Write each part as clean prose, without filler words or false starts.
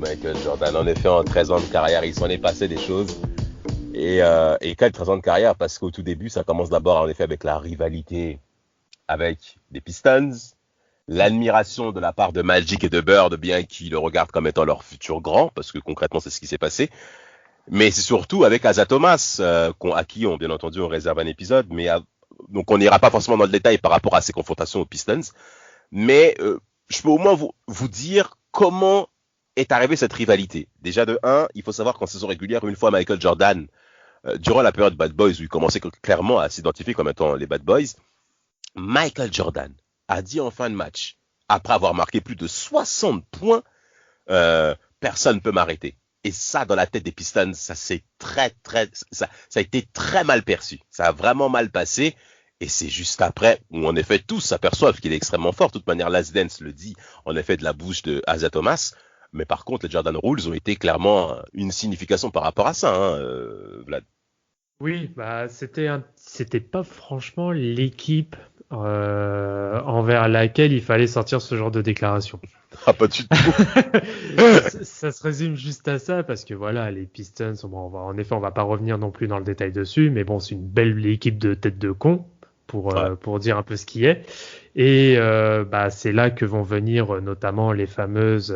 Michael Jordan. En effet, en 13 ans de carrière, il s'en est passé des choses. Et quel 13 ans de carrière, parce qu'au tout début, ça commence d'abord en effet avec la rivalité avec les Pistons, l'admiration de la part de Magic et de Bird, bien qu'ils le regardent comme étant leur futur grand, parce que concrètement, c'est ce qui s'est passé. Mais c'est surtout avec Asa Thomas, à qui bien entendu, on réserve un épisode, donc on n'ira pas forcément dans le détail par rapport à ces confrontations aux Pistons. Mais je peux au moins vous dire comment est arrivée cette rivalité. Déjà de 1, il faut savoir qu'en saison régulière, une fois Michael Jordan, durant la période Bad Boys, où il commençait clairement à s'identifier comme étant les Bad Boys, Michael Jordan a dit en fin de match, après avoir marqué plus de 60 points, personne ne peut m'arrêter. Et ça, dans la tête des Pistons, ça a été très mal perçu. Ça a vraiment mal passé. Et c'est juste après où, en effet, tous s'aperçoivent qu'il est extrêmement fort. De toute manière, Last Dance le dit, en effet, de la bouche de Asa Thomas. Mais par contre, les Jordan Rules ont été clairement une signification par rapport à ça, Vlad. Oui, c'était pas franchement l'équipe envers laquelle il fallait sortir ce genre de déclaration. Ah, pas du tout. Ça se résume juste à ça parce que voilà, les Pistons, en effet, on va pas revenir non plus dans le détail dessus, mais bon, c'est une belle équipe de tête de con pour dire un peu ce qui est. Et c'est là que vont venir notamment les fameuses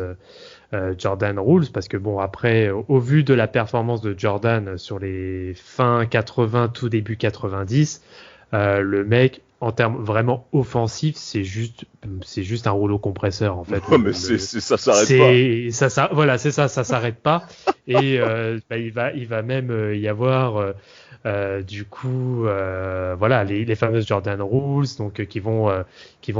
Jordan Rules, parce que bon, après, au vu de la performance de Jordan sur les fin 80, tout début 90, le mec, en termes vraiment offensifs, c'est juste un rouleau compresseur en fait. Ouais, mais ça s'arrête pas. Voilà, c'est ça, ça s'arrête pas. Et il va même y avoir du coup voilà les fameuses Jordan Rules, donc qui vont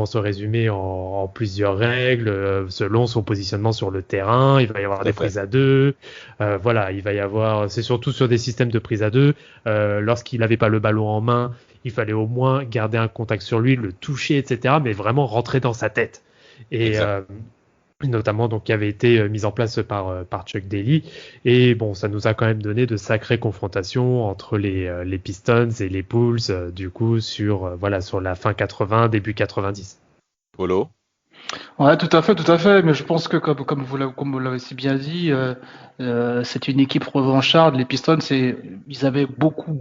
se résumer en plusieurs règles selon son positionnement sur le terrain. Il va y avoir des prises à deux. Voilà, il va y avoir, c'est surtout sur des systèmes de prises à deux. Lorsqu'il n'avait pas le ballon en main, il fallait au moins garder un contact sur lui, le toucher, etc. Mais vraiment rentrer dans sa tête. Et notamment donc qui avait été mise en place par Chuck Daly. Et bon, ça nous a quand même donné de sacrées confrontations entre les Pistons et les Bulls, du coup sur la fin 80, début 90. Polo. Ouais, tout à fait. Mais je pense que comme vous l'avez si bien dit, c'est une équipe revancharde. Les Pistons, ils avaient beaucoup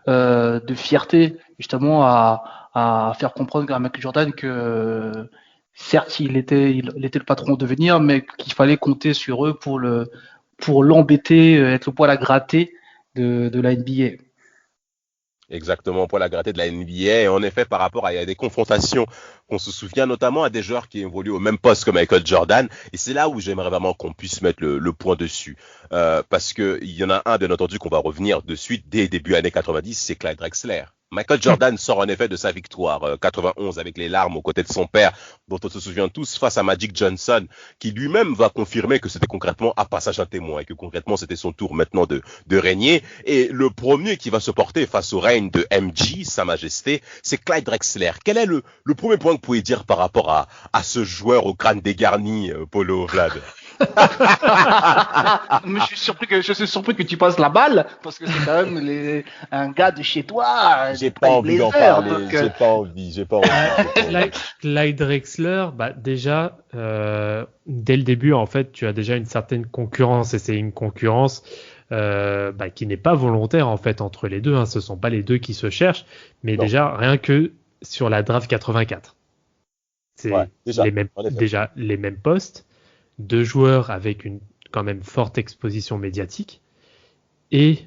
de fierté justement à faire comprendre à Michael Jordan que certes il était le patron à devenir, mais qu'il fallait compter sur eux pour l'embêter, être le poil à gratter de la NBA. Exactement, pour la gratter de la NBA. Et en effet, par rapport à des confrontations qu'on se souvient, notamment à des joueurs qui évoluent au même poste que Michael Jordan. Et c'est là où j'aimerais vraiment qu'on puisse mettre le point dessus. Parce que il y en a un, bien entendu, qu'on va revenir de suite dès début années 90, c'est Clyde Drexler. Michael Jordan sort en effet de sa victoire 91 avec les larmes aux côtés de son père, dont on se souvient tous, face à Magic Johnson, qui lui-même va confirmer que c'était concrètement un passage à témoin et que concrètement c'était son tour maintenant de régner. Et le premier qui va se porter face au règne de MJ, Sa Majesté, c'est Clyde Drexler. Quel est le premier point que vous pouvez dire par rapport à ce joueur au crâne dégarni, Polo, Vlad? Mais je suis surpris que tu passes la balle parce que c'est quand même un gars de chez toi. J'ai pas envie d'en parler. J'ai pas envie. Clyde Drexler, déjà dès le début en fait, tu as déjà une certaine concurrence et c'est une concurrence qui n'est pas volontaire en fait entre les deux. Ce sont pas les deux qui se cherchent, mais déjà rien que sur la draft 84, c'est les mêmes postes. Deux joueurs avec une quand même forte exposition médiatique et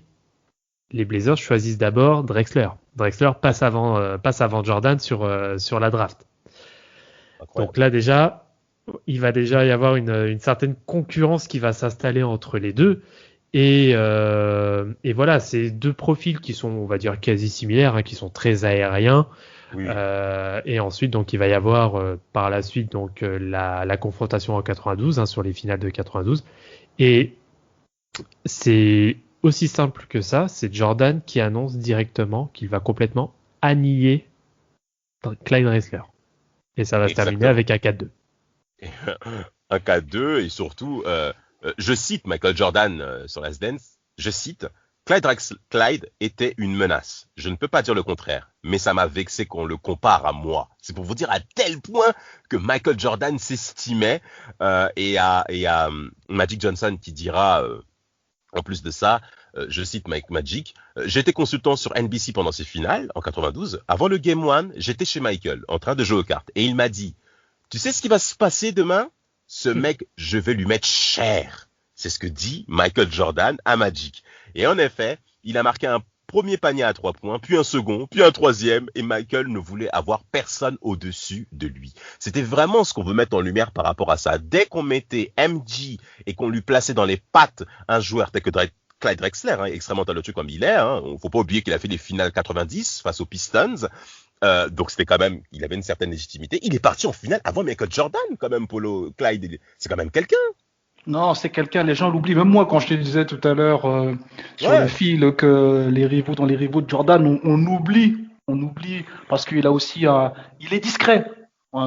les Blazers choisissent d'abord Drexler. Drexler passe avant Jordan sur la draft. Incroyable. Donc là déjà, il va déjà y avoir une certaine concurrence qui va s'installer entre les deux et voilà, c'est deux profils qui sont, on va dire, quasi similaires, qui sont très aériens. Oui. Et ensuite, donc, il va y avoir par la suite donc la confrontation en 92 sur les finales de 92. Et c'est aussi simple que ça. C'est Jordan qui annonce directement qu'il va complètement annihiler Clyde Drexler. Et ça va se terminer avec un 4-2. Un 4-2 et surtout, je cite Michael Jordan sur Last Dance. Je cite: Clyde était une menace. Je ne peux pas dire le contraire, mais ça m'a vexé qu'on le compare à moi. C'est pour vous dire à tel point que Michael Jordan s'estimait et à Magic Johnson qui dira, en plus de ça, je cite Mike Magic, j'étais consultant sur NBC pendant ces finales en 92. Avant le Game 1, j'étais chez Michael en train de jouer aux cartes et il m'a dit, tu sais ce qui va se passer demain? Ce mec, je vais lui mettre cher. C'est ce que dit Michael Jordan à Magic. Et en effet, il a marqué un premier panier à 3 points, puis un second, puis un troisième, et Michael ne voulait avoir personne au-dessus de lui. C'était vraiment ce qu'on veut mettre en lumière par rapport à ça. Dès qu'on mettait MJ et qu'on lui plaçait dans les pattes un joueur tel que Clyde Drexler, extrêmement talentueux comme il est, faut pas oublier qu'il a fait les finales 90 face aux Pistons, donc c'était quand même, il avait une certaine légitimité. Il est parti en finale avant Michael Jordan, quand même, Polo. Clyde, c'est quand même quelqu'un. Non, c'est quelqu'un, les gens l'oublient. Même moi, quand je te disais tout à l'heure sur le fil que dans les rivaux de Jordan, on oublie parce qu'il a aussi, il est discret.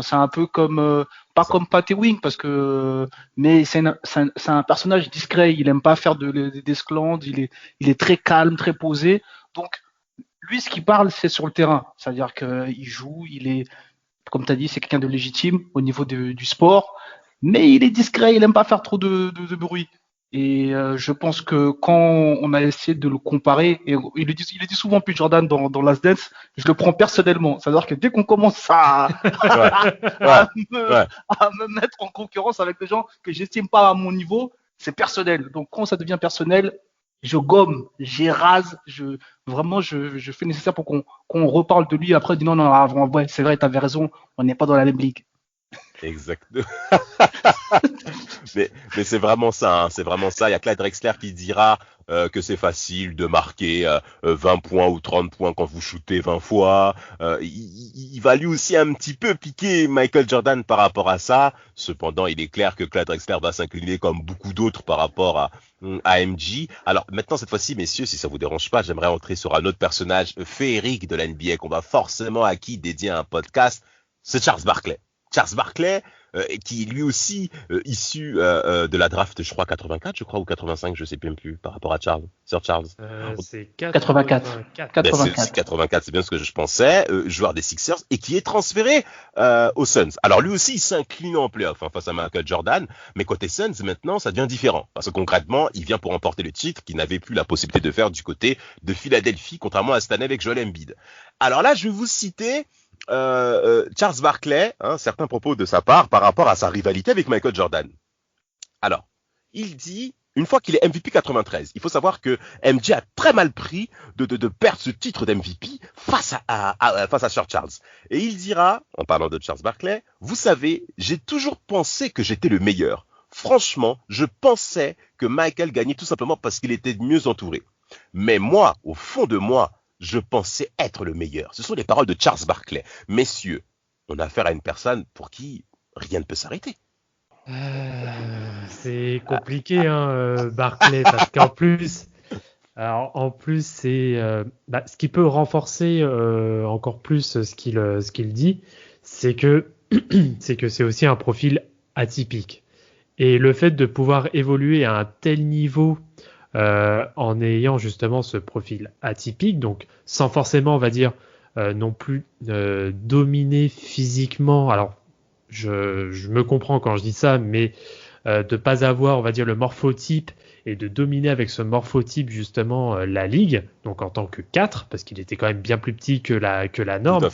C'est un peu comme, pas comme Pat Ewing mais c'est un personnage discret. Il aime pas faire d'esclandre. Il est très calme, très posé. Donc, lui, ce qu'il parle, c'est sur le terrain. C'est-à-dire qu'il joue, comme tu as dit, c'est quelqu'un de légitime au niveau du sport. Mais il est discret, il aime pas faire trop de bruit. Et je pense que quand on a essayé de le comparer, et il le dit souvent plus Jordan dans Last Dance, je le prends personnellement. C'est-à-dire que dès qu'on commence à me mettre en concurrence avec des gens que j'estime pas à mon niveau, c'est personnel. Donc quand ça devient personnel, je gomme, j'érase, je fais nécessaire pour qu'on reparle de lui. Après, dit non, ouais, c'est vrai, t'avais raison, on n'est pas dans la même ligue. Exactement. mais c'est vraiment ça, c'est vraiment ça. Il y a Clyde Drexler qui dira que c'est facile de marquer 20 points ou 30 points quand vous shootez 20 fois. Il va lui aussi un petit peu piquer Michael Jordan par rapport à ça. Cependant, il est clair que Clyde Drexler va s'incliner comme beaucoup d'autres par rapport à MJ. Alors maintenant, cette fois-ci, messieurs, si ça vous dérange pas, j'aimerais entrer sur un autre personnage féerique de la NBA qu'on va forcément à qui dédier un podcast. C'est Charles Barkley. Charles Barkley, qui est lui aussi issu de la draft, je crois 84, ou 85, je sais même plus, par rapport à Sir Charles. C'est 84. C'est 84, c'est bien ce que je pensais, joueur des Sixers, et qui est transféré aux Suns. Alors lui aussi, il s'incline en playoff face à Michael Jordan, mais côté Suns, maintenant, ça devient différent. Parce que concrètement, il vient pour remporter le titre qu'il n'avait plus la possibilité de faire du côté de Philadelphie, contrairement à cette année avec Joel Embiid. Alors là, je vais vous citer Charles Barkley, certains propos de sa part par rapport à sa rivalité avec Michael Jordan. Alors, il dit, une fois qu'il est MVP 93, il faut savoir que MJ a très mal pris de perdre ce titre d'MVP face à Sir Charles. Et il dira, en parlant de Charles Barkley, vous savez, j'ai toujours pensé que j'étais le meilleur. Franchement, je pensais que Michael gagnait tout simplement parce qu'il était mieux entouré. Mais moi, au fond de moi, je pensais être le meilleur. Ce sont les paroles de Charles Barkley. Messieurs, on a affaire à une personne pour qui rien ne peut s'arrêter. C'est compliqué, Barkley, parce qu'en plus, c'est ce qui peut renforcer encore plus ce qu'il dit, c'est que c'est aussi un profil atypique. Et le fait de pouvoir évoluer à un tel niveau en ayant justement ce profil atypique, donc sans forcément, on va dire, non plus dominer physiquement. Alors, je me comprends quand je dis ça, mais de pas avoir, on va dire, le morphotype et de dominer avec ce morphotype justement la ligue, donc en tant que 4, parce qu'il était quand même bien plus petit que la norme,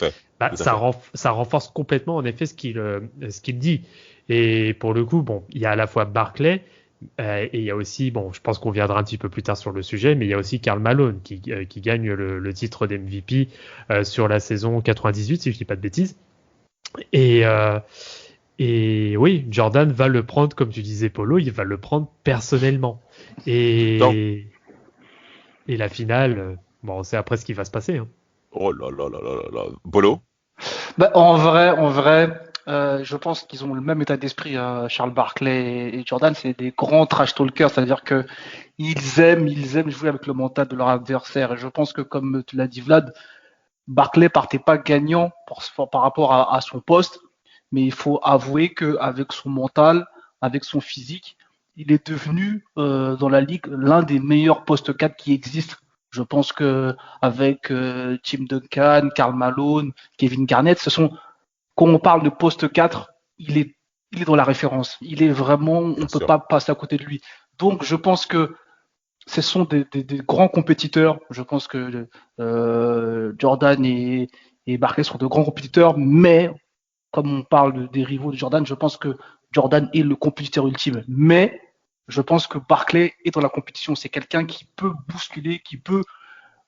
ça renforce complètement en effet ce qu'il dit. Et pour le coup, bon, il y a à la fois Barkley, et il y a aussi, bon, je pense qu'on viendra un petit peu plus tard sur le sujet, mais il y a aussi Karl Malone qui gagne le titre d'MVP sur la saison 98, si je dis pas de bêtises. Et oui, Jordan va le prendre, comme tu disais, Polo, il va le prendre personnellement. Et la finale, bon, c'est après ce qui va se passer. Oh là là là là là. Polo? En vrai, je pense qu'ils ont le même état d'esprit, Charles Barkley et Jordan. C'est des grands trash talkers, c'est-à-dire que ils aiment jouer avec le mental de leur adversaire. Et je pense que, comme tu l'as dit, Vlad, Barkley partait pas gagnant par rapport à son poste, mais il faut avouer qu'avec son mental, avec son physique, il est devenu dans la ligue l'un des meilleurs postes 4 qui existent. Je pense que avec Tim Duncan, Karl Malone, Kevin Garnett, quand on parle de poste 4, il est dans la référence. Il est vraiment, on ne peut pas passer à côté de lui. Donc je pense que ce sont des grands compétiteurs. Je pense que Jordan et Barkley sont de grands compétiteurs, mais comme on parle des rivaux de Jordan, je pense que Jordan est le compétiteur ultime. Mais je pense que Barkley est dans la compétition. C'est quelqu'un qui peut bousculer, qui peut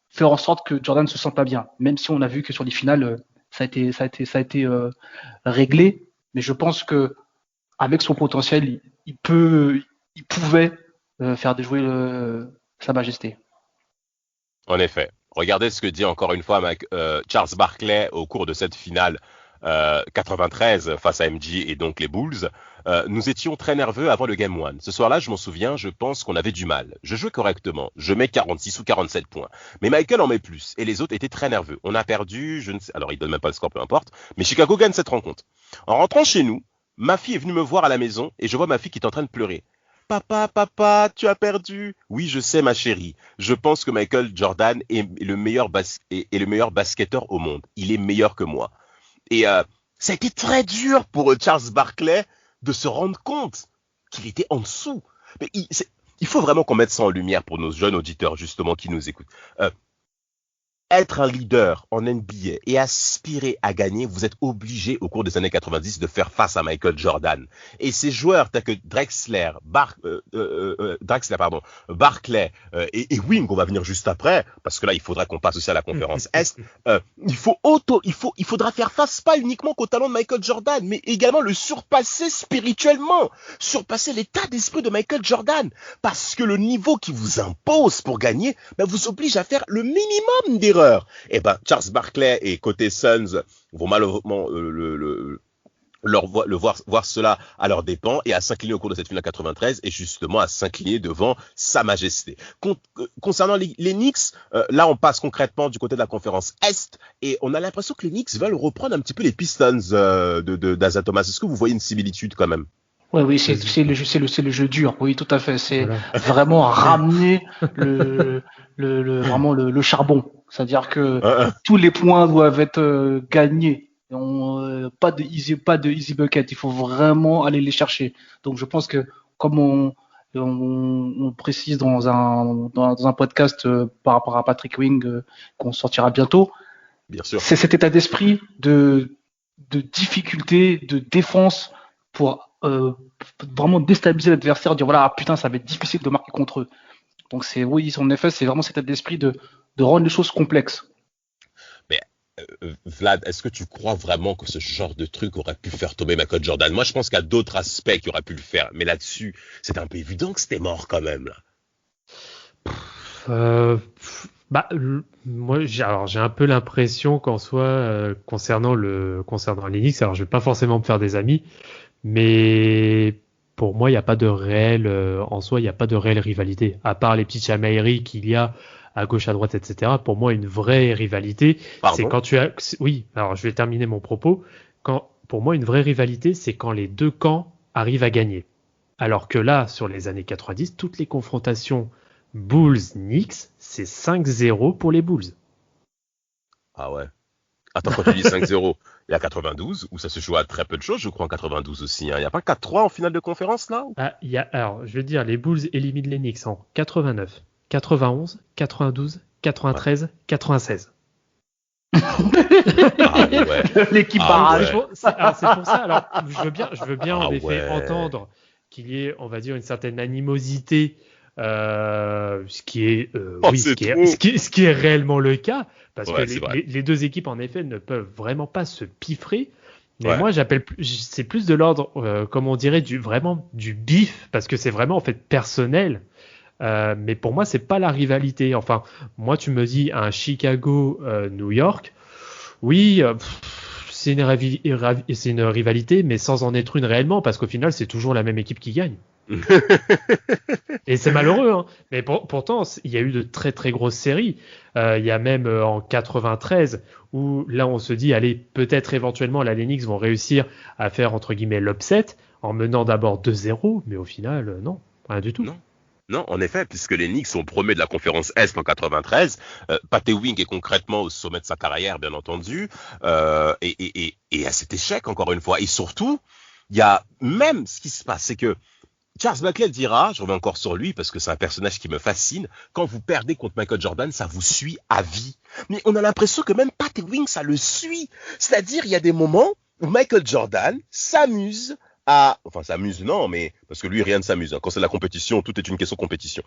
faire en sorte que Jordan ne se sente pas bien. Même si on a vu que sur les finales, ça a été réglé. Mais je pense que avec son potentiel, il pouvait faire déjouer Sa Majesté. En effet. Regardez ce que dit encore une fois Charles Barkley au cours de cette finale 93 face à MJ et donc les Bulls. Nous étions très nerveux avant le Game 1. Ce soir-là, je m'en souviens, je pense qu'on avait du mal. Je jouais correctement. Je mets 46 ou 47 points. Mais Michael en met plus. Et les autres étaient très nerveux. On a perdu, je ne sais... Alors, il donne même pas le score, peu importe. Mais Chicago gagne cette rencontre. En rentrant chez nous, ma fille est venue me voir à la maison et je vois ma fille qui est en train de pleurer. Papa, tu as perdu. Oui, je sais, ma chérie. Je pense que Michael Jordan est le meilleur basketteur au monde. Il est meilleur que moi. Et ça a été très dur pour Charles Barkley de se rendre compte qu'il était en dessous. Mais il faut vraiment qu'on mette ça en lumière pour nos jeunes auditeurs, justement, qui nous écoutent. Être un leader en NBA et aspirer à gagner, vous êtes obligé au cours des années 90 de faire face à Michael Jordan. Et ces joueurs tels que Drexler, Barkley et Wing, on va venir juste après, parce que là il faudra qu'on passe aussi à la conférence Est. Il faudra faire face pas uniquement qu'au talent de Michael Jordan, mais également le surpasser spirituellement, surpasser l'état d'esprit de Michael Jordan, parce que le niveau qui vous impose pour gagner, vous oblige à faire le minimum d'erreurs. Et Charles Barkley et côté Suns vont malheureusement voir cela à leurs dépens et à s'incliner au cours de cette finale 93 et justement à s'incliner devant Sa Majesté. Concernant les Knicks, là on passe concrètement du côté de la conférence Est et on a l'impression que les Knicks veulent reprendre un petit peu les Pistons d'Isaiah Thomas. Est-ce que vous voyez une similitude quand même? Oui, c'est le jeu dur. Oui, tout à fait. C'est vraiment ramener vraiment le charbon. C'est-à-dire que tous les points doivent être gagnés. Pas de easy bucket. Il faut vraiment aller les chercher. Donc, je pense que comme on précise dans un podcast par rapport à Patrick Wing qu'on sortira bientôt, bien sûr, c'est cet état d'esprit de difficulté, de défense pour vraiment déstabiliser l'adversaire, dire voilà, putain, ça va être difficile de marquer contre eux. Donc en effet, c'est vraiment cet état d'esprit de rendre les choses complexes. Mais Vlad, est-ce que tu crois vraiment que ce genre de truc aurait pu faire tomber Michael Jordan? Moi, je pense qu'il y a d'autres aspects qui auraient pu le faire, mais là-dessus, c'est un peu évident que c'était mort quand même, là. Moi, j'ai un peu l'impression qu'en soi, concernant les Knicks, alors je vais pas forcément me faire des amis, mais pour moi, il n'y a pas de réelle, en soi, il n'y a pas de réelle rivalité. À part les petites chamailleries qu'il y a à gauche, à droite, etc. Pour moi, une vraie rivalité, c'est quand tu as, oui, alors je vais terminer mon propos. Pour moi, une vraie rivalité, c'est quand les deux camps arrivent à gagner. Alors que là, sur les années 90, toutes les confrontations Bulls-Knicks, c'est 5-0 pour les Bulls. Ah ouais. Attends, quand tu dis 5-0, il y a 92, où ça se joue à très peu de choses, je crois, en 92 aussi. Il n'y a pas 4-3 en finale de conférence, là? Alors, je veux dire, les Bulls éliminent les Knicks en 89, 91, 92, 93, 96. Ah ouais. L'équipe barrage. C'est pour ça. Alors, je veux bien en effet entendre qu'il y ait, on va dire, une certaine animosité, ce qui est réellement le cas, parce que les deux équipes en effet ne peuvent vraiment pas se piffrer. Mais moi, c'est plus de l'ordre, comme on dirait, vraiment du bif, parce que c'est vraiment en fait personnel. Mais pour moi, c'est pas la rivalité. Enfin, moi, tu me dis un Chicago-New York, oui, c'est une rivalité, mais sans en être une réellement, parce qu'au final, c'est toujours la même équipe qui gagne. Et c'est malheureux, hein. Mais pourtant, il y a eu de très très grosses séries. Il y a même en 93 où là, on se dit, allez, peut-être éventuellement, les Knicks vont réussir à faire entre guillemets l'upset en menant d'abord 2-0, mais au final, non. Rien du tout. Non. Non, en effet, puisque les Knicks sont premiers de la conférence Est en 93, Pat Ewing est concrètement au sommet de sa carrière, bien entendu, et à cet échec, encore une fois. Et surtout, il y a même ce qui se passe, c'est que Charles Barkley dira, je reviens encore sur lui parce que c'est un personnage qui me fascine, quand vous perdez contre Michael Jordan, ça vous suit à vie. Mais on a l'impression que même Pat Ewing, ça le suit. C'est-à-dire, il y a des moments où Michael Jordan s'amuse enfin, s'amuse, non, mais parce que lui, rien ne s'amuse. Hein. Quand c'est la compétition, tout est une question de compétition.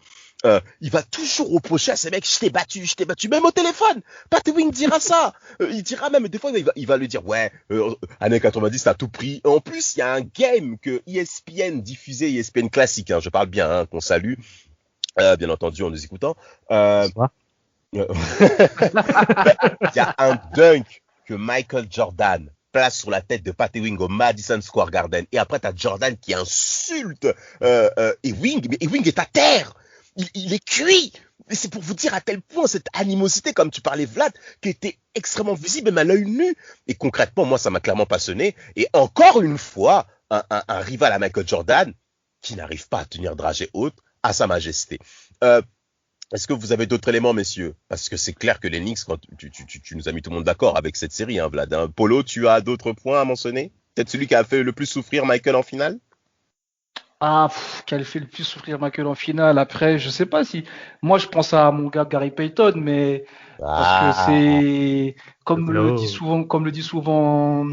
Il va toujours reprocher à ces mecs, je t'ai battu, même au téléphone. Pat Ewing dira ça. Il dira même, des fois, il va lui dire, ouais, années 90, t'as tout pris. En plus, il y a un game que ESPN diffusait, ESPN classique, hein, je parle bien, hein, qu'on salue, bien entendu, en nous écoutant. Il y a un dunk que Michael Jordan place sur la tête de Pat Ewing au Madison Square Garden. Et après, t'as Jordan qui insulte Ewing. Mais Ewing est à terre. Il est cuit. Et c'est pour vous dire à quel point cette animosité, comme tu parlais, Vlad, qui était extrêmement visible, même à l'œil nu. Et concrètement, moi, ça m'a clairement passionné. Et encore une fois, un rival à Michael Jordan qui n'arrive pas à tenir dragée haute à sa majesté. Est-ce que vous avez d'autres éléments, messieurs? Parce que c'est clair que les Knicks, quand tu nous as mis tout le monde d'accord avec cette série, hein, Vlad. Hein. Polo, tu as d'autres points à mentionner? Peut-être celui qui a fait le plus souffrir Michael en finale? Qu'elle fait le plus souffrir Michael en finale. Après, je sais pas si. Moi, je pense à mon gars Gary Payton, mais parce que c'est comme le dit souvent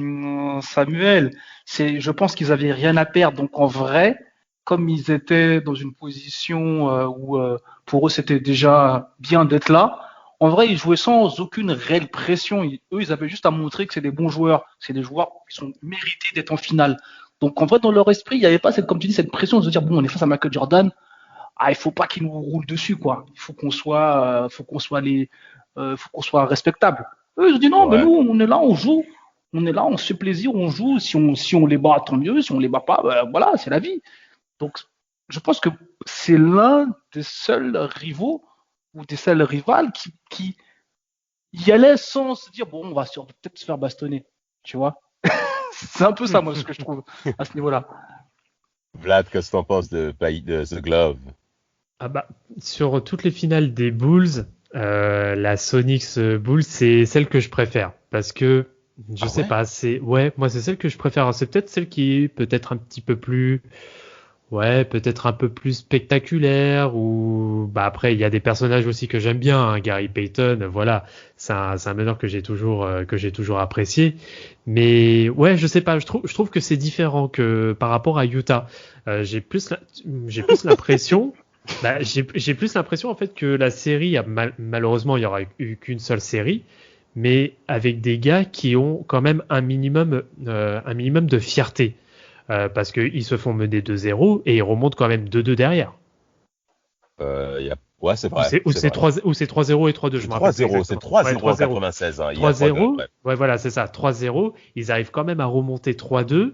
Samuel, je pense qu'ils avaient rien à perdre. Donc en vrai, comme ils étaient dans une position où pour eux c'était déjà bien d'être là, en vrai, ils jouaient sans aucune réelle pression. Eux, ils avaient juste à montrer que c'est des bons joueurs, c'est des joueurs qui sont mérités d'être en finale. Donc en vrai, dans leur esprit, il n'y avait pas comme tu dis, cette pression de se dire bon, on est face à Michael Jordan, il faut pas qu'il nous roule dessus, quoi. Il faut qu'on soit respectable. Eux, ils ont dit non, mais Ouais. nous, on est là, on joue, on est là, on se fait plaisir, on joue. Si on les bat, tant mieux. Si on les bat pas, voilà, c'est la vie. Donc, je pense que c'est l'un des seuls rivaux ou des seuls rivales qui y allait sans se dire bon, on va peut-être se faire bastonner, tu vois. C'est un peu ça, moi, ce que je trouve à ce niveau-là. Vlad, qu'est-ce que t'en penses de The Glove? Ah bah, sur toutes les finales des Bulls, la Sonics Bulls, c'est celle que je préfère. Parce que, je sais pas, moi c'est celle que je préfère. C'est peut-être celle qui est peut-être un petit peu plus, peut-être un peu plus spectaculaire, ou, bah après, il y a des personnages aussi que j'aime bien, hein. Gary Payton, voilà. C'est un meneur que j'ai toujours apprécié. Mais, ouais, je sais pas, je trouve que c'est différent que par rapport à Utah. J'ai plus l'impression, j'ai plus l'impression en fait que la série malheureusement il y aura eu qu'une seule série, mais avec des gars qui ont quand même un minimum de fierté, parce qu'ils se font mener 2-0 et ils remontent quand même 2-2 derrière. Ouais, c'est vrai. Ou c'est 3-0 et 3-2, je me rappelle. 3-0, c'est 3-0 en 96. Hein, 3-0, ouais, voilà, c'est ça, 3-0. Ils arrivent quand même à remonter 3-2.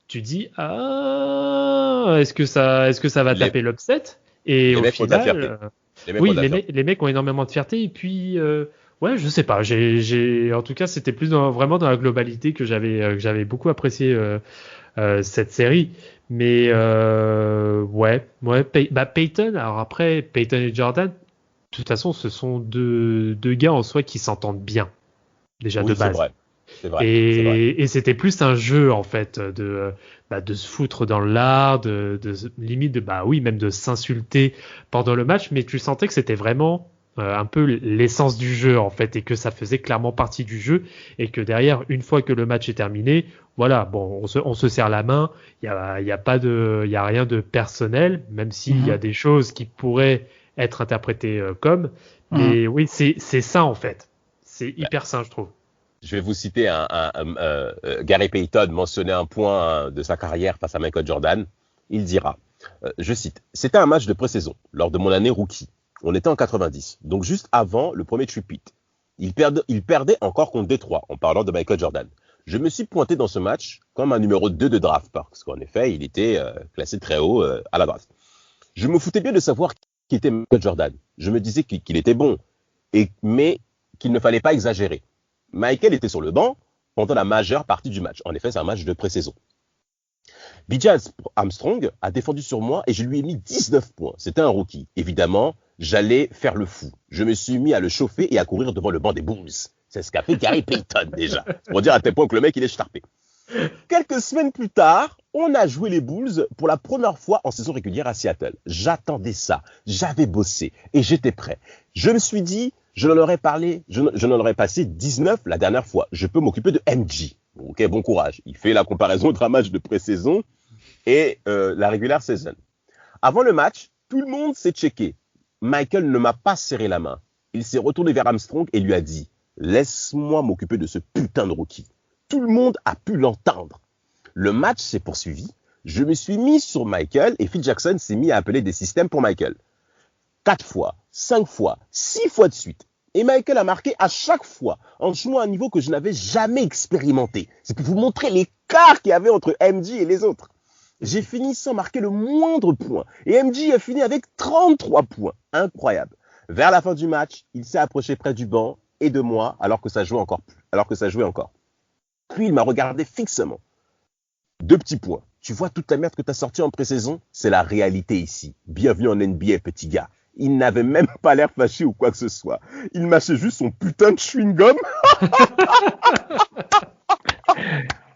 Tu dis, est-ce que ça va taper l'upset? Et au final, les mecs ont énormément de fierté. Et puis, ouais, je sais pas. En tout cas, c'était plus vraiment dans la globalité que j'avais beaucoup apprécié cette série. Mais Peyton. Alors après, Peyton et Jordan, de toute façon, ce sont deux gars en soi qui s'entendent bien déjà de base. C'est vrai. Et c'était plus un jeu en fait de se foutre dans l'art, limite même de s'insulter pendant le match, mais tu sentais que c'était vraiment un peu l'essence du jeu en fait, et que ça faisait clairement partie du jeu, et que derrière, une fois que le match est terminé, voilà, bon, on se serre la main, il y a rien de personnel, même s'il y a des choses qui pourraient être interprétées comme, mais oui, c'est ça en fait, c'est hyper sain, je trouve. Je vais vous citer Gary Payton mentionner un point de sa carrière face à Michael Jordan. Il dira, je cite, « C'était un match de pré-saison, lors de mon année rookie. On était en 90, donc juste avant le premier tripit. Il perdait encore contre Détroit, en parlant de Michael Jordan. Je me suis pointé dans ce match comme un numéro 2 de draft, parce qu'en effet, il était classé très haut à la draft. Je me foutais bien de savoir qui était Michael Jordan. Je me disais qu'il était bon, mais qu'il ne fallait pas exagérer. Michael était sur le banc pendant la majeure partie du match. En effet, c'est un match de pré-saison. BJ Armstrong a défendu sur moi et je lui ai mis 19 points. C'était un rookie. Évidemment, j'allais faire le fou. Je me suis mis à le chauffer et à courir devant le banc des Bulls. C'est ce qu'a fait Gary Payton déjà. Pour dire à tel point que le mec, il est starpé. Quelques semaines plus tard, on a joué les Bulls pour la première fois en saison régulière à Seattle. J'attendais ça. J'avais bossé et j'étais prêt. Je me suis dit, je n'en aurais passé 19 la dernière fois. Je peux m'occuper de MJ. Ok, bon courage. Il fait la comparaison entre un match de pré-saison et la regular season. Avant le match, tout le monde s'est checké. Michael ne m'a pas serré la main. Il s'est retourné vers Armstrong et lui a dit « Laisse-moi m'occuper de ce putain de rookie ». Tout le monde a pu l'entendre. Le match s'est poursuivi. Je me suis mis sur Michael et Phil Jackson s'est mis à appeler des systèmes pour Michael. 4 fois, 5 fois, 6 fois de suite. Et Michael a marqué à chaque fois en jouant à un niveau que je n'avais jamais expérimenté. C'est pour vous montrer l'écart qu'il y avait entre MJ et les autres. J'ai fini sans marquer le moindre point. Et MJ a fini avec 33 points. Incroyable. Vers la fin du match, il s'est approché près du banc et de moi alors que ça jouait encore. Puis il m'a regardé fixement. 2 petits points. Tu vois toute la merde que tu as sortie en pré-saison? C'est la réalité ici. Bienvenue en NBA, petit gars. Il n'avait même pas l'air fâché ou quoi que ce soit. Il mâchait juste son putain de chewing-gum.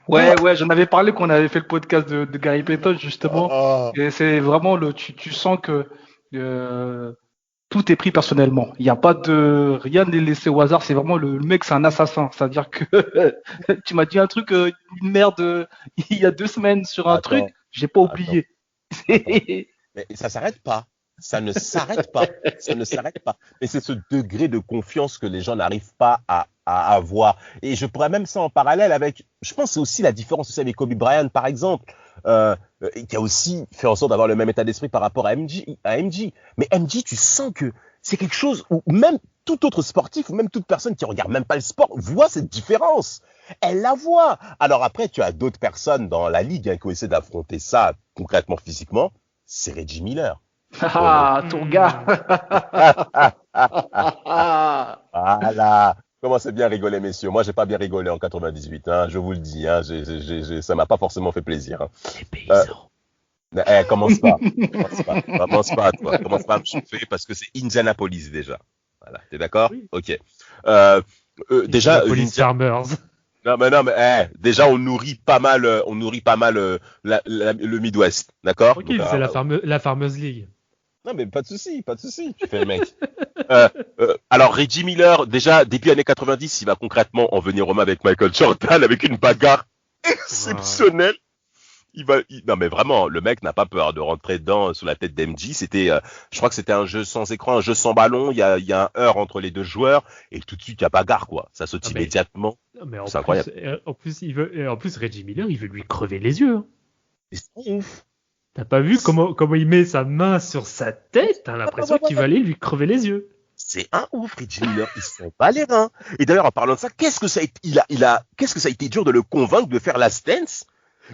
Ouais, j'en avais parlé quand on avait fait le podcast de Gary Payton, justement. Et c'est vraiment tu sens que tout est pris personnellement. Il n'y a pas rien n'est laissé au hasard. C'est vraiment le mec, c'est un assassin. C'est-à-dire que tu m'as dit un truc, une merde, il y a 2 semaines sur un truc, j'ai pas oublié. Mais ça s'arrête pas. Ça ne s'arrête pas. Mais c'est ce degré de confiance que les gens n'arrivent pas à avoir. Et je pourrais même ça en parallèle avec, je pense que c'est aussi la différence aussi avec Kobe Bryant, par exemple, qui a aussi fait en sorte d'avoir le même état d'esprit par rapport à MJ. Mais MJ, tu sens que c'est quelque chose où même tout autre sportif ou même toute personne qui regarde même pas le sport voit cette différence. Elle la voit. Alors après, tu as d'autres personnes dans la ligue qui ont essayé d'affronter ça concrètement, physiquement. C'est Reggie Miller. Ton gars. Voilà. Commencez bien à rigoler, messieurs. Moi, j'ai pas bien rigolé en 98. Je vous le dis. Ça m'a pas forcément fait plaisir. Les paysans. Commence pas, toi. Commence pas à me chauffer parce que c'est Indianapolis déjà. Voilà. T'es d'accord? Oui. Ok. Déjà. Indianapolis Farmers. Non, déjà on nourrit pas mal le Midwest, d'accord? Ok, c'est la Farmers League. Non, mais pas de souci, tu fais le mec. Alors, Reggie Miller, déjà, début années 90, il va concrètement en venir aux mains avec Michael Jordan, avec une bagarre exceptionnelle. Non, mais vraiment, le mec n'a pas peur de rentrer dedans sous la tête d'MJ. C'était, je crois que c'était un jeu sans écran, un jeu sans ballon. Il y a un heurt entre les deux joueurs et tout de suite, il y a bagarre, quoi. Ça saute immédiatement. C'est incroyable. En plus, Reggie Miller, il veut lui crever les yeux. Hein. C'est ouf. T'as pas vu comment il met sa main sur sa tête? T'as l'impression qu'il va aller lui crever les yeux. C'est un ouf, Reggie Miller. Ils sont pas les reins. Et d'ailleurs, en parlant de ça, qu'est-ce que ça a été dur de le convaincre de faire Last Dance?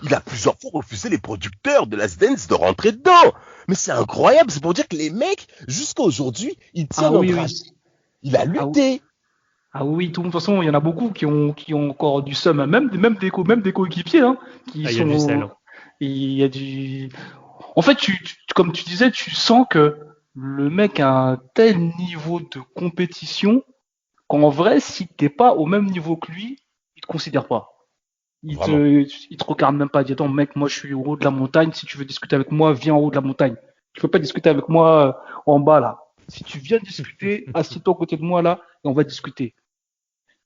Il a plusieurs fois refusé les producteurs de Last Dance de rentrer dedans. Mais c'est incroyable. C'est pour dire que les mecs, jusqu'à aujourd'hui, ils tiennent en train. Il a lutté. Ah oui, de toute façon, il y en a beaucoup qui ont encore du seum, même des coéquipiers, hein, qui sont. Il y a du sel. Il y a du. En fait, comme tu disais, tu sens que le mec a un tel niveau de compétition qu'en vrai, si t'es pas au même niveau que lui, il te considère pas. Il te regarde même pas. Il dit attends, mec, moi je suis au haut de la montagne. Si tu veux discuter avec moi, viens en haut de la montagne. Tu peux pas discuter avec moi en bas là. Si tu viens discuter, assieds-toi à côté de moi là et on va discuter.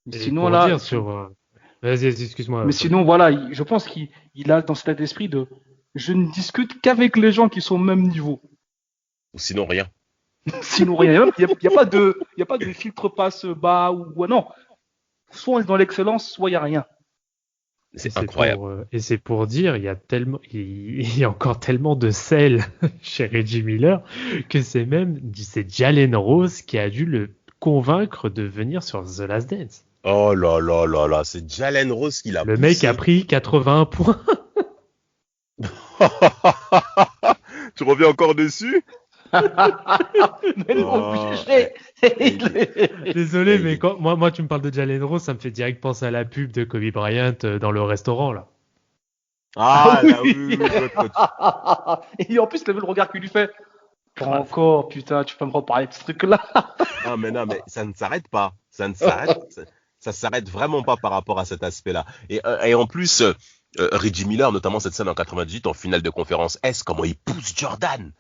Mais sinon là. Vas-y, excuse-moi. Mais sinon, voilà, je pense qu'il a dans cet état d'esprit de je ne discute qu'avec les gens qui sont au même niveau. Ou sinon rien. Sinon rien. Il n'y a pas de filtre passe bas ou non. Soit on est dans l'excellence, soit il n'y a rien. C'est incroyable. Et c'est pour dire, il y a encore tellement de sel chez Reggie Miller que c'est Jalen Rose qui a dû le convaincre de venir sur The Last Dance. Oh là là là là, c'est Jalen Rose qui l'a poussé. Le mec a pris 81 points. Tu reviens encore dessus? Mais obligé. Désolé, mais quand moi tu me parles de Jalen Rose, ça me fait direct penser à la pub de Kobe Bryant dans le restaurant là. Ah, oui. là, oui, l'autre coach. Et en plus, t'as vu le regard qu'il lui fait. Pas Grave. encore, putain, tu peux me reparler de ce truc-là. Non, mais ça ne s'arrête pas. Ça s'arrête vraiment pas par rapport à cet aspect-là. Et en plus, Reggie Miller, notamment cette scène en 98 en finale de conférence S, comment il pousse Jordan.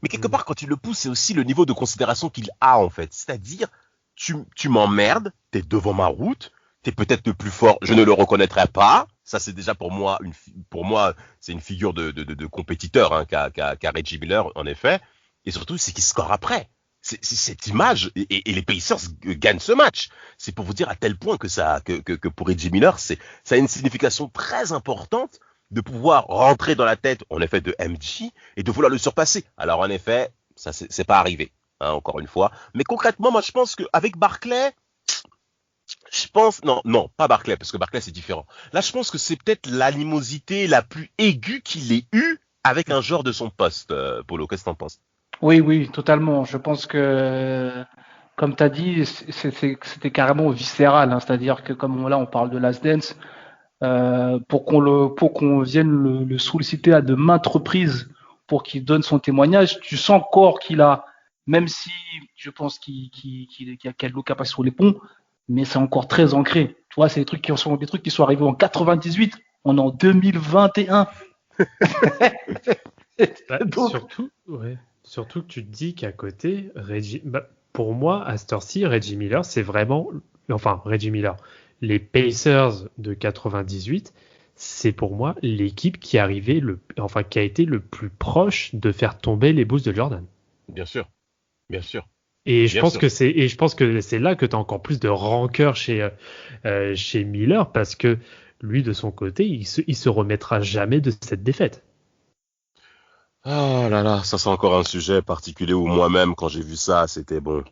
Mais quelque part, quand il le pousse, c'est aussi le niveau de considération qu'il a, en fait. C'est-à-dire, tu m'emmerdes, t'es devant ma route, t'es peut-être le plus fort, je ne le reconnaîtrai pas. Ça, c'est déjà pour moi, pour moi, c'est une figure de compétiteur, hein, qu'a Reggie Miller, en effet. Et surtout, c'est qu'il score après. C'est cette image, et les Pacers gagnent ce match. C'est pour vous dire à tel point que pour Reggie Miller, ça a une signification très importante de pouvoir rentrer dans la tête, en effet, de MJ et de vouloir le surpasser. Alors, en effet, ça, c'est pas arrivé, hein, encore une fois. Mais concrètement, moi, je pense qu'avec Barclay, non, pas Barclay, parce que Barclay, c'est différent. Là, je pense que c'est peut-être l'animosité la plus aiguë qu'il ait eue avec un joueur de son poste, Polo. Qu'est-ce que t'en penses? Oui, oui, totalement. Je pense que, comme tu as dit, c'était carrément viscéral, hein. C'est-à-dire que comme là, on parle de Last Dance, pour qu'on vienne le solliciter à de maintes reprises pour qu'il donne son témoignage, tu sens encore qu'il a, même si je pense qu'il a l'eau qui passe sur les ponts, mais c'est encore très ancré. Tu vois, c'est des trucs qui sont arrivés en 98, on est en 2021. Bah, Donc, surtout que tu te dis qu'à côté, pour moi, à cette heure-ci, Reggie Miller, c'est vraiment, enfin, Reggie Miller, les Pacers de 98, c'est pour moi l'équipe qui qui a été le plus proche de faire tomber les Bulls de Jordan. Bien sûr, bien sûr, Et je bien pense sûr. que c'est là que tu as encore plus de rancœur chez Miller parce que lui, de son côté, il se remettra jamais de cette défaite. Oh là là, ça c'est encore un sujet particulier où moi-même, quand j'ai vu ça, c'était bon.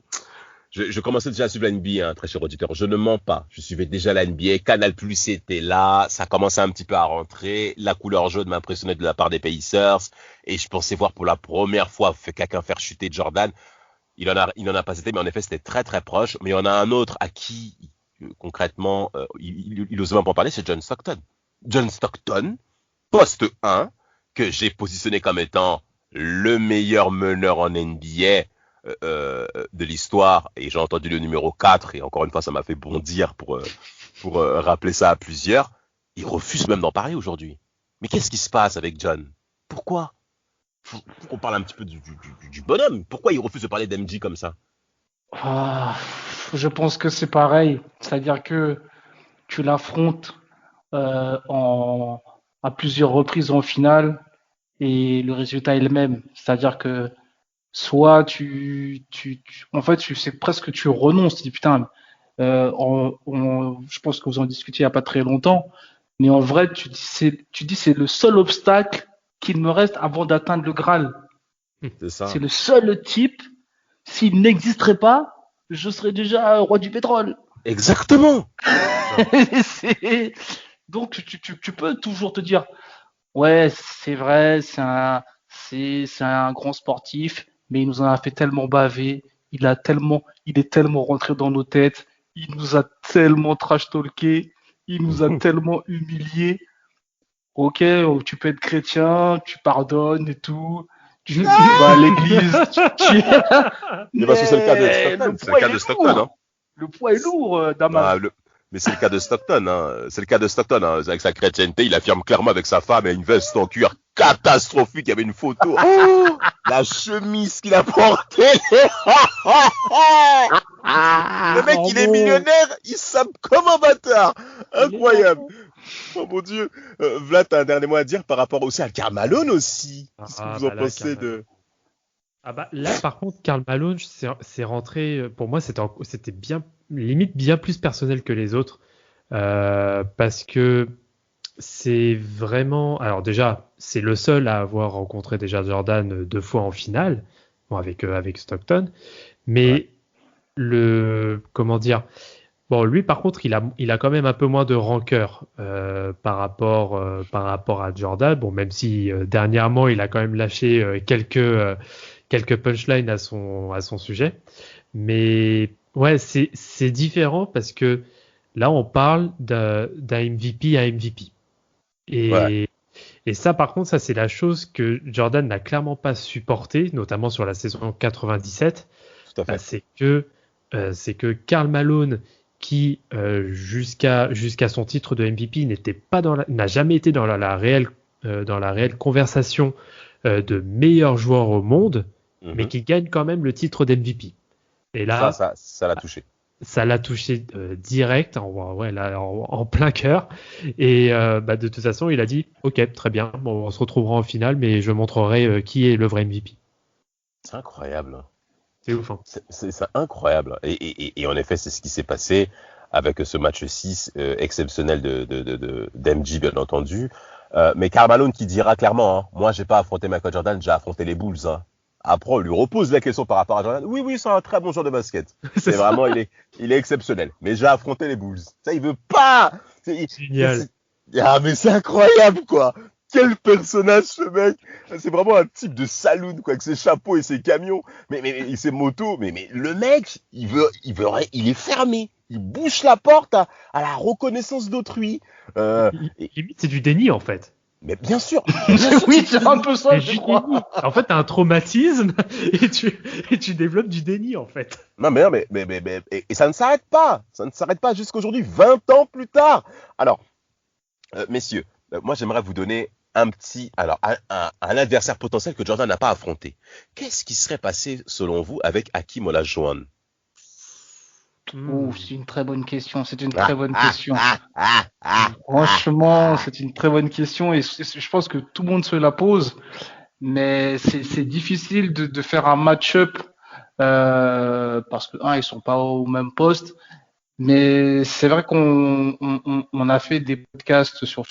Je commençais déjà à suivre la NBA, hein, très cher auditeur. Je ne mens pas. Je suivais déjà la NBA. Canal Plus était là. Ça commençait un petit peu à rentrer. La couleur jaune m'impressionnait de la part des Pacers. Et je pensais voir pour la première fois quelqu'un faire chuter Jordan. Il en a pas été, mais en effet, c'était très très proche. Mais il y en a un autre à qui, concrètement, il ose même pas en parler, c'est John Stockton. John Stockton, poste 1, que j'ai positionné comme étant le meilleur meneur en NBA de l'histoire, et j'ai entendu le numéro 4, et encore une fois ça m'a fait bondir pour rappeler ça à plusieurs. Il refuse même d'en parler aujourd'hui. Mais qu'est-ce qui se passe avec John? Pourquoi? Faut qu'on parle un petit peu du bonhomme. Pourquoi il refuse de parler d'MJ comme ça? ah, je pense que c'est pareil. C'est-à-dire que tu l'affrontes en, à plusieurs reprises en finale et le résultat est le même. C'est-à-dire que soit en fait, c'est presque que tu renonces. Tu dis putain, je pense que vous en discutiez il n'y a pas très longtemps, mais en vrai, tu dis c'est le seul obstacle qu'il me reste avant d'atteindre le Graal. C'est C'est ça. le seul type. S'il n'existerait pas, je serais déjà roi du pétrole. Exactement. C'est- Donc tu peux toujours te dire, ouais, c'est vrai, c'est un grand sportif, mais il nous en a fait tellement baver, il est tellement rentré dans nos têtes, il nous a tellement trash talké, il nous a tellement humiliés. Ok, tu peux être chrétien, tu pardonnes et tout, tu vas à l'église, Mais parce que c'est le cas de mais le Stockton. C'est le poids cas il de est Stockton, hein. lourd. Le poids est lourd, Ah, Damas. mais c'est le cas de Stockton, hein. C'est le cas de Stockton, hein. Avec sa chrétienté, il affirme clairement avec sa femme et une veste en cuir catastrophique. Il y avait une photo. Oh, la chemise qu'il a portée. Le mec, Oh il est bon, millionnaire. Il sape comme un bâtard. il est là. Incroyable. Oh mon Dieu. Vlad, t'as un dernier mot à dire par rapport aussi à Karl Malone aussi. Qu'est-ce que Ah vous en bah là, pensez Karl de... Ah bah là par contre Karl Malone c'est rentré pour moi c'était bien limite bien plus personnel que les autres parce que c'est vraiment alors déjà c'est le seul à avoir rencontré déjà Jordan deux fois en finale bon, avec Stockton Ouais. mais le comment dire bon lui par contre il a quand même un peu moins de rancœur par rapport à Jordan bon même si dernièrement il a quand même lâché quelques punchlines à son sujet. Mais ouais, c'est différent parce que là, on parle d'un MVP à MVP. Ouais. Et, Et ça, par contre, ça c'est la chose que Jordan n'a clairement pas supporté, notamment sur la saison 97. Tout à fait. C'est que Karl Malone, qui jusqu'à son titre de MVP n'a jamais été dans la réelle conversation de meilleur joueur au monde, mais qui gagne quand même le titre d'MVP. Et là, ça l'a touché. Ça l'a touché direct, en plein cœur. Et de toute façon, il a dit « Ok, très bien, bon, on se retrouvera en finale, mais je montrerai qui est le vrai MVP. » C'est incroyable. C'est ouf. Hein. C'est incroyable. Et en effet, c'est ce qui s'est passé avec ce match 6 exceptionnel d'MJ, bien entendu. Mais Karl Malone qui dira clairement, hein, moi, j'ai pas affronté Michael Jordan, j'ai affronté les Bulls. Hein. Après, on lui repose la question par rapport à Jordan. Oui, c'est un très bon joueur de basket. C'est vraiment, il est exceptionnel. Mais j'ai affronté les Bulls. Ça, il veut pas. Génial. Mais c'est incroyable, quoi. Quel personnage, ce mec. C'est vraiment un type de saloon, quoi, avec ses chapeaux et ses camions. Mais ses motos. Mais le mec, il est fermé. Il bouche la porte à la reconnaissance d'autrui. Limite, c'est du déni, en fait. Mais bien sûr. Oui, c'est un peu ça, je crois. En fait, t'as un traumatisme et tu développes du déni, en fait. Non, mais et ça ne s'arrête pas. Ça ne s'arrête pas jusqu'à aujourd'hui, 20 ans plus tard. Alors, messieurs, moi, j'aimerais vous donner un adversaire potentiel que Jordan n'a pas affronté. Qu'est-ce qui serait passé, selon vous, avec Hakeem Olajuwon? C'est une très bonne question. Franchement, c'est une très bonne question et je pense que tout le monde se la pose, mais c'est difficile de faire un match-up parce que ils sont pas au même poste. Mais c'est vrai qu'on a fait des podcasts sur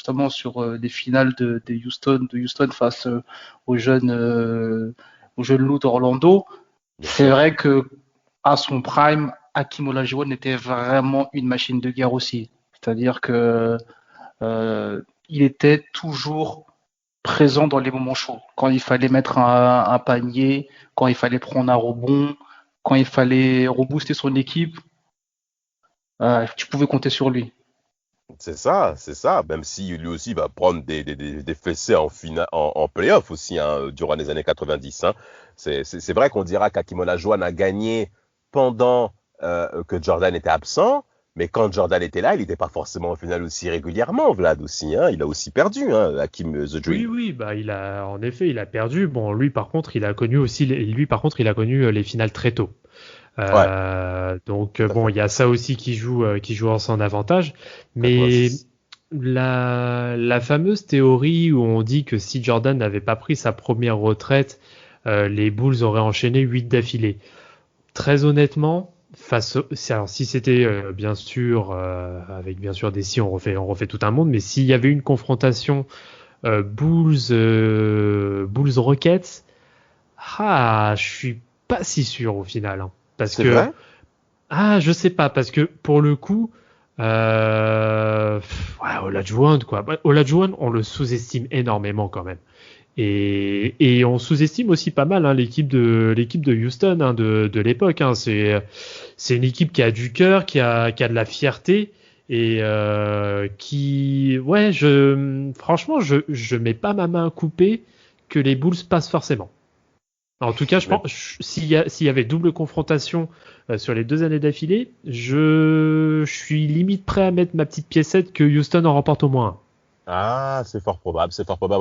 les finales de Houston face aux jeunes loups d'Orlando. C'est vrai que à son prime, Hakeem Olajuwon était vraiment une machine de guerre aussi. C'est-à-dire que il était toujours présent dans les moments chauds. Quand il fallait mettre un panier, quand il fallait prendre un rebond, quand il fallait rebooster son équipe, tu pouvais compter sur lui. C'est ça. Même si lui aussi va prendre des fessées en play-off aussi, hein, durant les années 90. Hein. C'est vrai qu'on dira qu'Hakeem Olajuwon a gagné pendant que Jordan était absent, mais quand Jordan était là, il n'était pas forcément en finale aussi régulièrement, Vlad aussi. Hein, il a aussi perdu, hein, Hakeem The Dream. Oui, en effet, il a perdu. Bon, lui, par contre, il a connu les finales très tôt. Donc il y a ça aussi qui joue en son avantage. Mais la fameuse théorie où on dit que si Jordan n'avait pas pris sa première retraite, les Bulls auraient enchaîné 8 d'affilée. Très honnêtement, si c'était bien sûr avec bien sûr des si, on refait tout un monde, mais s'il y avait une confrontation Bulls Rockets, je suis pas si sûr au final. Hein. Parce c'est que vrai je sais pas, parce que pour le coup Olajuwon quoi. Olajuwon, on le sous-estime énormément quand même. Et on sous-estime aussi pas mal l'équipe de Houston de l'époque. Hein. C'est une équipe qui a du cœur, qui a de la fierté et franchement, je mets pas ma main coupée que les Bulls passent forcément. En tout cas, je pense s'il y avait double confrontation sur les 2 années d'affilée, je suis limite prêt à mettre ma petite piécette que Houston en remporte au moins un. C'est fort probable.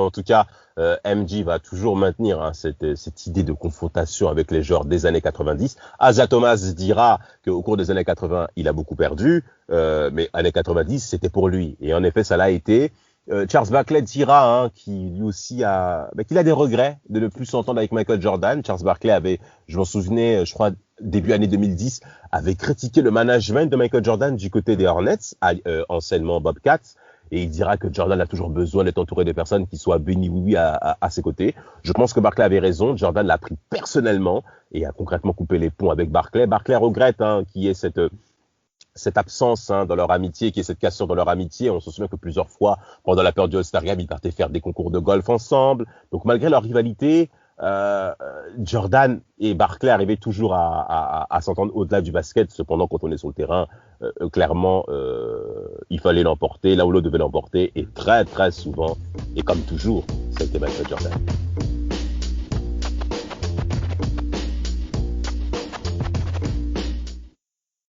En tout cas, MJ va toujours maintenir cette idée de confrontation avec les joueurs des années 90. Asa Thomas dira qu'au cours des années 80, il a beaucoup perdu, mais années 90, c'était pour lui. Et en effet, ça l'a été. Charles Barkley dira qu'il lui aussi qu'il a des regrets de ne plus s'entendre avec Michael Jordan. Charles Barkley avait, je m'en souvenais, je crois, début année 2010, avait critiqué le management de Michael Jordan du côté des Hornets, anciennement Bobcats. Et il dira que Jordan a toujours besoin d'être entouré de personnes qui soient bénies oui à ses côtés. Je pense que Barkley avait raison. Jordan l'a pris personnellement et a concrètement coupé les ponts avec Barkley. Barkley regrette qu'il y ait cette absence dans leur amitié, qu'il y ait cette cassure dans leur amitié. On se souvient que plusieurs fois, pendant la période du All-Star Game, ils partaient faire des concours de golf ensemble. Donc malgré leur rivalité, Jordan et Barkley arrivaient toujours à s'entendre au-delà du basket. Cependant, quand on est sur le terrain, clairement, il fallait l'emporter. Là où l'autre devait l'emporter. Et très, très souvent, et comme toujours, c'était Michael Jordan.